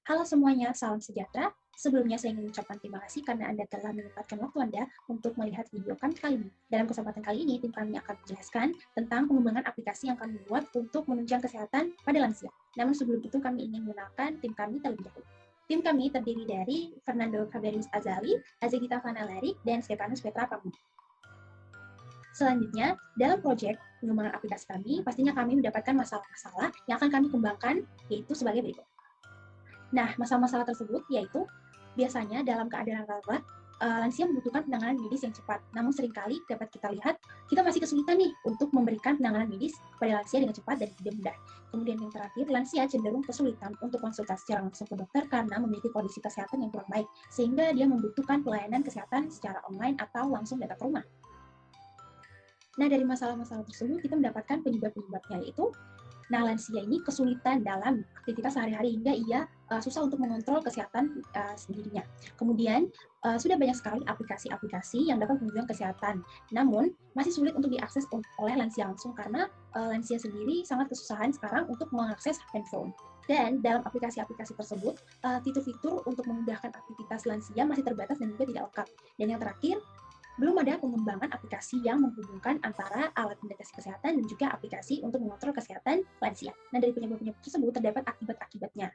Halo semuanya, salam sejahtera. Sebelumnya saya ingin mengucapkan terima kasih karena Anda telah menyempatkan waktu Anda untuk melihat video kami kali ini. Dalam kesempatan kali ini, tim kami akan menjelaskan tentang pengembangan aplikasi yang kami buat untuk menunjang kesehatan pada lansia. Namun sebelum itu kami ingin mengenalkan tim kami terlebih dahulu. Tim kami terdiri dari Fernando Caberius Azali, Azegita Vanalerik, dan Stefanus Petra Pamudi. Selanjutnya, dalam proyek pengembangan aplikasi kami, pastinya kami mendapatkan masalah-masalah yang akan kami kembangkan, yaitu sebagai berikut. Nah, masalah-masalah tersebut yaitu biasanya dalam keadaan darurat, lansia membutuhkan penanganan medis yang cepat. Namun seringkali dapat kita lihat, kita masih kesulitan nih untuk memberikan penanganan medis kepada lansia dengan cepat dan tidak mudah. Kemudian yang terakhir, lansia cenderung kesulitan untuk konsultasi secara langsung ke dokter karena memiliki kondisi kesehatan yang kurang baik, sehingga dia membutuhkan pelayanan kesehatan secara online atau langsung datang ke rumah. Nah, dari masalah-masalah tersebut kita mendapatkan penyebab-penyebabnya, yaitu lansia ini kesulitan dalam aktivitas sehari-hari hingga ia susah untuk mengontrol kesehatan sendirinya. Kemudian sudah banyak sekali aplikasi-aplikasi yang dapat menunjang kesehatan, namun masih sulit untuk diakses oleh lansia langsung karena lansia sendiri sangat kesusahan sekarang untuk mengakses handphone. Dan dalam aplikasi-aplikasi tersebut, fitur-fitur untuk memudahkan aktivitas lansia masih terbatas dan juga tidak lengkap. Dan yang terakhir, belum ada pengembangan aplikasi yang menghubungkan antara alat pendeteksi kesehatan dan juga aplikasi untuk mengontrol kesehatan lansia. Nah, dari penyebab-penyebab tersebut terdapat akibat-akibatnya.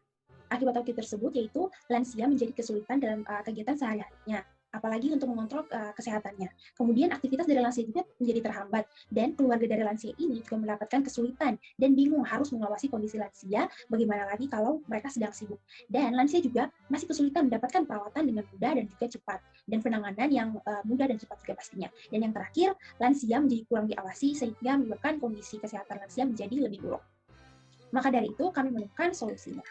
Akibat-akibat tersebut yaitu lansia menjadi kesulitan dalam kegiatan sehari-harinya, apalagi untuk mengontrol kesehatannya. Kemudian aktivitas dari lansia juga menjadi terhambat, dan keluarga dari lansia ini juga mendapatkan kesulitan dan bingung harus mengawasi kondisi lansia, bagaimana lagi kalau mereka sedang sibuk. Dan lansia juga masih kesulitan mendapatkan perawatan dengan mudah dan juga cepat, dan penanganan yang mudah dan cepat juga pastinya. Dan yang terakhir, lansia menjadi kurang diawasi sehingga menyebabkan kondisi kesehatan lansia menjadi lebih buruk. Maka dari itu kami menemukan solusinya.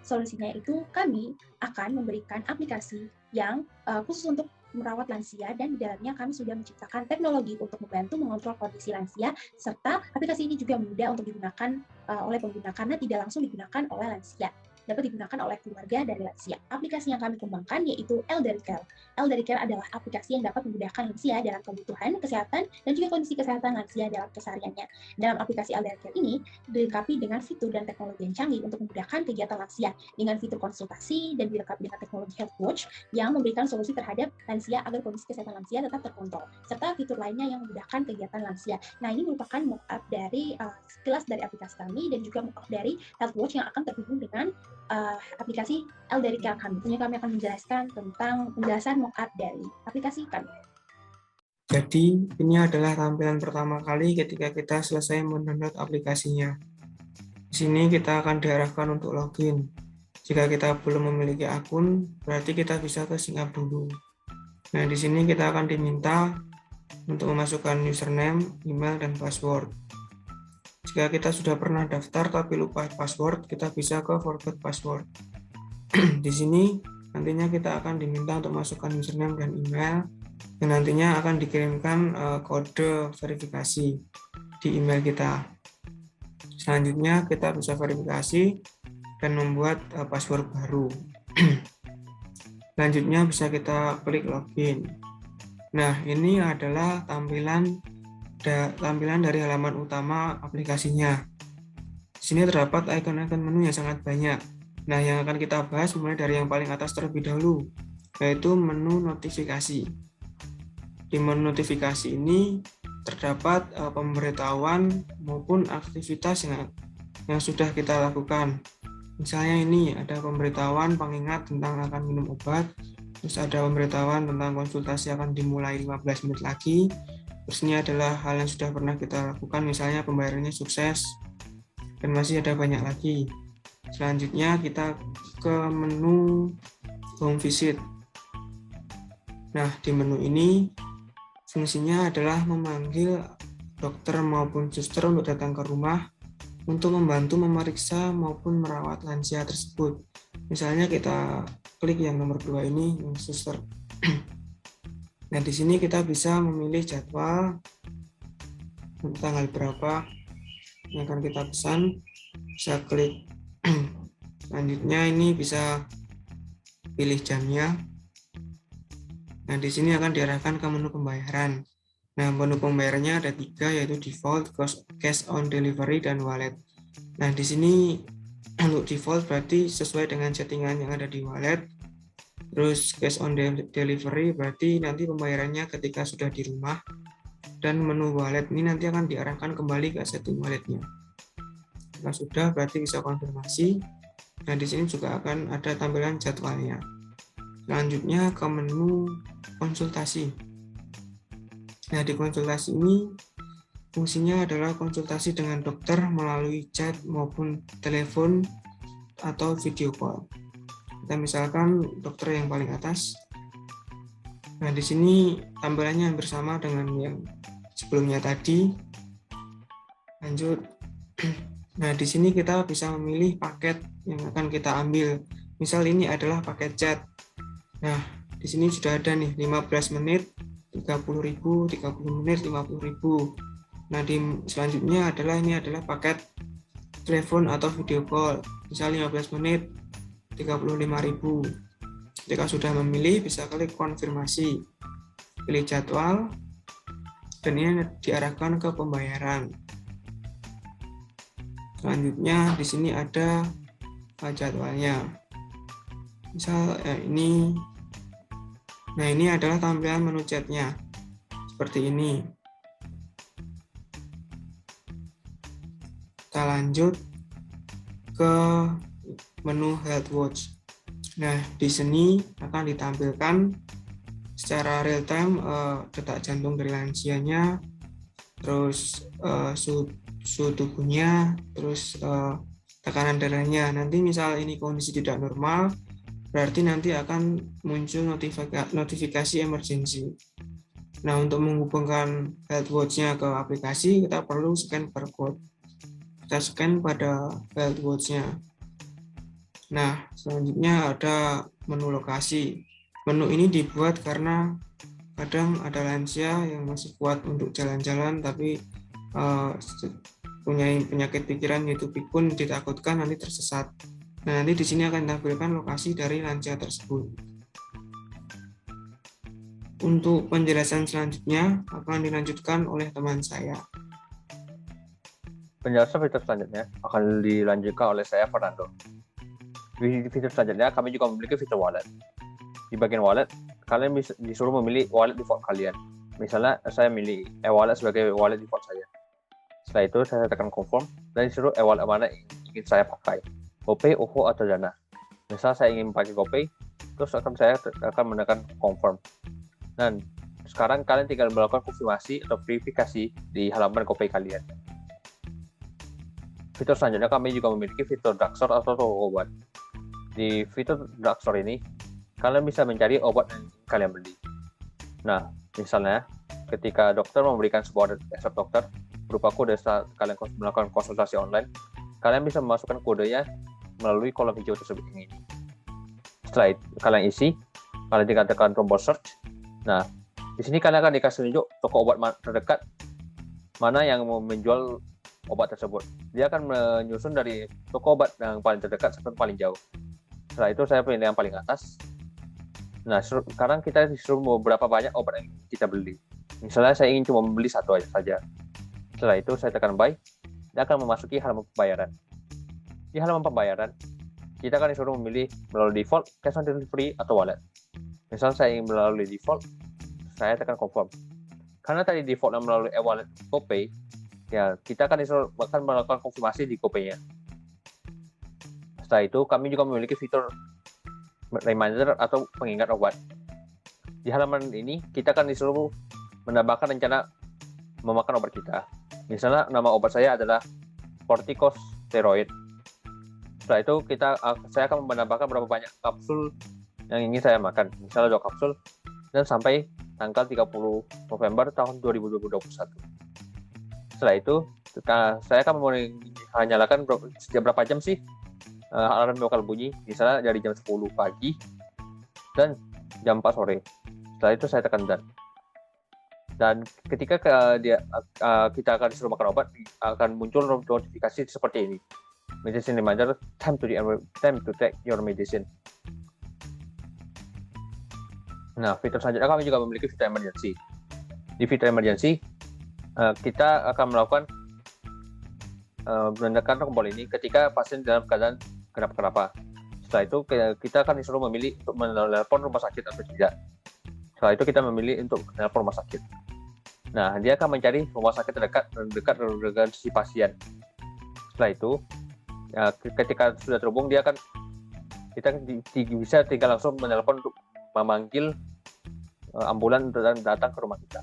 Solusinya itu kami akan memberikan aplikasi yang khusus untuk merawat lansia, dan di dalamnya kami sudah menciptakan teknologi untuk membantu mengontrol kondisi lansia, serta aplikasi ini juga mudah untuk digunakan oleh pengguna karena tidak langsung digunakan oleh lansia, dapat digunakan oleh keluarga dari lansia. Aplikasi yang kami kembangkan yaitu Elderly Care. Elderly Care adalah aplikasi yang dapat memudahkan lansia dalam kebutuhan kesehatan dan juga kondisi kesehatan lansia dalam kesehariannya. Dalam aplikasi Elderly Care ini dilengkapi dengan fitur dan teknologi yang canggih untuk memudahkan kegiatan lansia dengan fitur konsultasi dan dilengkapi dengan teknologi Health Watch yang memberikan solusi terhadap lansia agar kondisi kesehatan lansia tetap terkontrol, serta fitur lainnya yang memudahkan kegiatan lansia. Nah, ini merupakan mock-up dari sekilas dari aplikasi kami dan juga mock-up dari Health Watch yang akan terhubung dengan aplikasi Elderly Care kami. Tentunya kami akan menjelaskan tentang penjelasan mock-up dari aplikasi kami. Jadi, ini adalah tampilan pertama kali ketika kita selesai mendownload aplikasinya. Di sini kita akan diarahkan untuk login. Jika kita belum memiliki akun, berarti kita bisa ke sign up dulu. Nah, di sini kita akan diminta untuk memasukkan username, email, dan password. Jika kita sudah pernah daftar tapi lupa password, kita bisa ke forget password. Di sini nantinya kita akan diminta untuk masukkan username dan email, dan nantinya akan dikirimkan kode verifikasi di email kita. Selanjutnya kita bisa verifikasi dan membuat password baru. Selanjutnya bisa kita klik login. Nah, ini adalah tampilan dari halaman utama aplikasinya. Di sini terdapat icon-icon menu yang sangat banyak. Nah, yang akan kita bahas mulai dari yang paling atas terlebih dahulu, yaitu menu notifikasi. Di menu notifikasi ini terdapat pemberitahuan maupun aktivitas yang sudah kita lakukan. Misalnya ini ada pemberitahuan pengingat tentang akan minum obat, terus ada pemberitahuan tentang konsultasi akan dimulai 15 menit lagi. Terus ini adalah hal yang sudah pernah kita lakukan, misalnya pembayarannya sukses, dan masih ada banyak lagi. Selanjutnya kita ke menu home visit. Nah, di menu ini fungsinya adalah memanggil dokter maupun suster untuk datang ke rumah untuk membantu memeriksa maupun merawat lansia tersebut. Misalnya kita klik yang nomor 2 ini, yang suster. Nah, di sini kita bisa memilih jadwal tanggal berapa yang akan kita pesan. Bisa klik. Selanjutnya ini bisa pilih jamnya. Nah, di sini akan diarahkan ke menu pembayaran. Nah, menu pembayarannya ada 3, yaitu default, cash on delivery, dan wallet. Nah, di sini Untuk default berarti sesuai dengan settingan yang ada di wallet. Terus cash on delivery berarti nanti pembayarannya ketika sudah di rumah, dan menu wallet ini nanti akan diarahkan kembali ke setting walletnya. Jika sudah berarti bisa konfirmasi. Nah, di sini juga akan ada tampilan jadwalnya. Selanjutnya ke menu konsultasi. Nah, di konsultasi ini fungsinya adalah konsultasi dengan dokter melalui chat maupun telepon atau video call. Kita misalkan dokter yang paling atas. Nah, di sini tampilannya bersama dengan yang sebelumnya tadi. Lanjut. Nah, di sini kita bisa memilih paket yang akan kita ambil. Misal ini adalah paket chat. Nah, di sini sudah ada nih 15 menit 30.000, 30 menit 50.000. Nah, di selanjutnya ini adalah paket telepon atau video call. Misal 15 menit 35.000. Jika sudah memilih, bisa klik konfirmasi. Pilih jadwal dan ini diarahkan ke pembayaran. Selanjutnya di sini ada jadwalnya. Misal ini. Nah, ini adalah tampilan menu chatnya. Seperti ini. Kita lanjut ke menu Health Watch. Nah, di sini akan ditampilkan secara real time detak jantung dari lansianya, terus suhu tubuhnya, terus tekanan darahnya. Nanti misal ini kondisi tidak normal, berarti nanti akan muncul notifikasi emergency. Nah, untuk menghubungkan Health Watch-nya ke aplikasi, kita perlu scan barcode. Kita scan pada Health Watch-nya. Nah, selanjutnya ada menu lokasi. Menu ini dibuat karena kadang ada lansia yang masih kuat untuk jalan-jalan, tapi punya penyakit pikiran yaitu pikun, ditakutkan nanti tersesat. Nah, nanti di sini akan ditampilkan lokasi dari lansia tersebut. Untuk penjelasan selanjutnya akan dilanjutkan oleh teman saya. Penjelasan fitur selanjutnya akan dilanjutkan oleh saya, Fernando. Di fitur selanjutnya, kami juga memiliki fitur wallet. Di bagian wallet, kalian disuruh memilih wallet default kalian. Misalnya, saya milih e-wallet sebagai wallet default saya. Setelah itu, saya tekan confirm dan disuruh e-wallet mana yang ingin saya pakai. GoPay, OVO, atau Dana. Misal saya ingin pakai GoPay, terus saya akan menekan confirm. Dan sekarang kalian tinggal melakukan konfirmasi atau verifikasi di halaman GoPay kalian. Fitur selanjutnya kami juga memiliki fitur drugstore atau toko obat. Di fitur drugstore ini, kalian bisa mencari obat yang kalian beli. Nah, misalnya ketika dokter memberikan sebuah resep dokter berupa kode saat kalian melakukan konsultasi online, kalian bisa memasukkan kodenya melalui kolom hijau tersebut ini. Setelah itu, kalian isi, kalian tinggal tekan tombol search. Nah, di sini kalian akan dikasih tunjuk toko obat terdekat mana yang menjual obat tersebut. Dia akan menyusun dari toko obat yang paling terdekat sampai paling jauh. Setelah itu saya pilih yang paling atas. Nah, sekarang kita disuruh berapa banyak obat yang kita beli. Misalnya saya ingin cuma membeli satu aja saja. Setelah itu saya tekan buy. Dia akan memasuki halaman pembayaran. Di halaman pembayaran, kita akan disuruh memilih melalui default, cash on delivery, atau wallet. Misal saya ingin melalui default, saya tekan confirm. Karena tadi defaultnya melalui e-wallet GoPay, ya kita akan melakukan konfirmasi di GoPay-nya. Setelah itu, kami juga memiliki fitur reminder atau pengingat obat. Di halaman ini, kita akan disuruh menambahkan rencana memakan obat kita. Misalnya, nama obat saya adalah corticosteroid. Setelah itu, saya akan menambahkan berapa banyak kapsul yang ingin saya makan. Misalnya 2 kapsul, dan sampai tanggal 30 November tahun 2021. Setelah itu, saya akan menyalakan setiap berapa jam sih alarm bakal bunyi. Misalnya dari jam 10 pagi dan jam 4 sore. Setelah itu saya tekan done. Dan ketika kita akan disuruh makan obat, akan muncul notifikasi seperti ini. Medicine reminder, time to take your medicine. Nah, fitur selanjutnya kami juga memiliki fitur emergency. Di fitur emergency, kita akan melakukan menekan tombol ini ketika pasien dalam keadaan kenapa. Setelah itu kita akan disuruh memilih untuk menelpon rumah sakit atau tidak. Setelah itu kita memilih untuk menelpon rumah sakit. Nah, dia akan mencari rumah sakit terdekat dengan si pasien. Setelah itu, ya, ketika sudah terhubung, kita bisa tinggal langsung menelpon untuk memanggil ambulan dan datang ke rumah kita.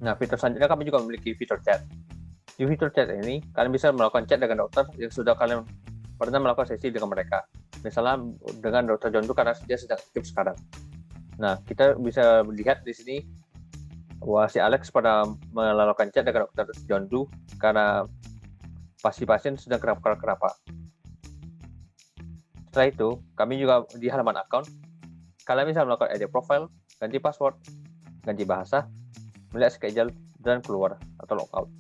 Nah, fitur selanjutnya kami juga memiliki fitur chat. Di fitur chat ini, kalian bisa melakukan chat dengan dokter yang sudah kalian pernah melakukan sesi dengan mereka. Misalnya dengan Dr. John Doe karena dia sedang aktif sekarang. Nah, kita bisa melihat di sini bahwa si Alex pada melakukan chat dengan Dr. John Doe karena pasien sedang kenapa. Setelah itu, kami juga di halaman account, kalian bisa melakukan edit profile, ganti password, ganti bahasa, melihat schedule, dan keluar atau logout.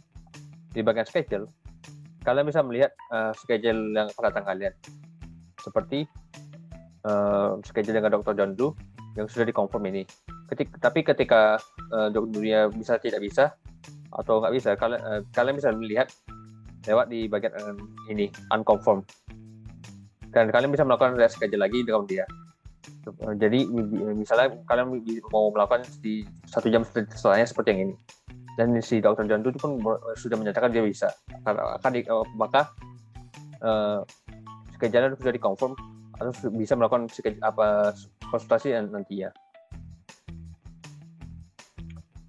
Di bagian schedule, kalian bisa melihat schedule yang akan datang kalian. Seperti schedule dengan Dr. John Doe yang sudah dikonfirm ini. Tapi ketika dunia bisa tidak bisa atau nggak bisa, kalian bisa melihat lewat di bagian ini unconfirmed. Dan kalian bisa melakukan reschedule lagi dengan dia. Jadi misalnya kalian mau melakukan di 1 jam setelahnya seperti yang ini. Dan si Dr. John Doe pun sudah menyatakan dia bisa. Maka schedule sudah dikonfirm atau bisa melakukan konsultasi nantinya.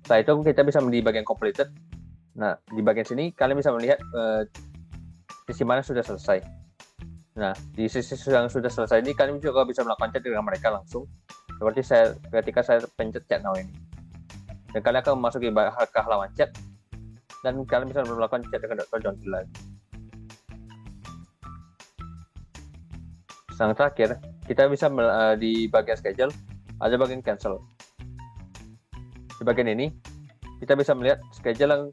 Setelah itu kita bisa di bagian completed. Nah, di bagian sini kalian bisa melihat sisi mana sudah selesai. Nah, di sisi yang sudah selesai ini kalian juga bisa melakukan chat dengan mereka langsung. Seperti ketika saya pencet chat now ini. Dan kalian akan memasuki ke halaman chat dan kalian bisa melakukan chat dengan Dr. John Doe lagi. Yang terakhir, kita bisa di bagian schedule ada bagian cancel. Di bagian ini kita bisa melihat schedule yang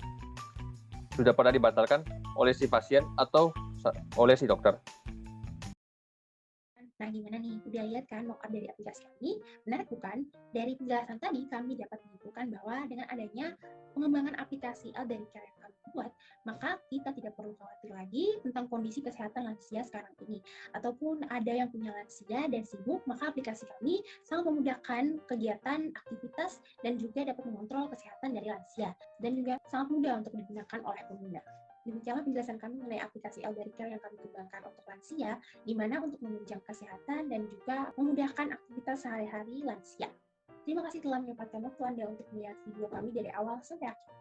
sudah pernah dibatalkan oleh si pasien atau oleh si dokter. Nah, gimana nih? Udah lihat kan lookup dari aplikasi kami? Benar bukan? Dari penjelasan tadi, kami dapat menyimpulkan bahwa dengan adanya pengembangan aplikasi Elderly Care yang kami buat, maka kita tidak perlu khawatir lagi tentang kondisi kesehatan lansia sekarang ini. Ataupun ada yang punya lansia dan sibuk, maka aplikasi kami sangat memudahkan kegiatan, aktivitas, dan juga dapat mengontrol kesehatan dari lansia. Dan juga sangat mudah untuk digunakan oleh pengguna. Demikianlah penjelasan kami mengenai aplikasi Elderly Care yang kami kembangkan untuk lansia, di mana untuk menunjang kesehatan dan juga memudahkan aktivitas sehari-hari lansia. Terima kasih telah menyempatkan waktu Anda untuk melihat video kami dari awal sampai akhir.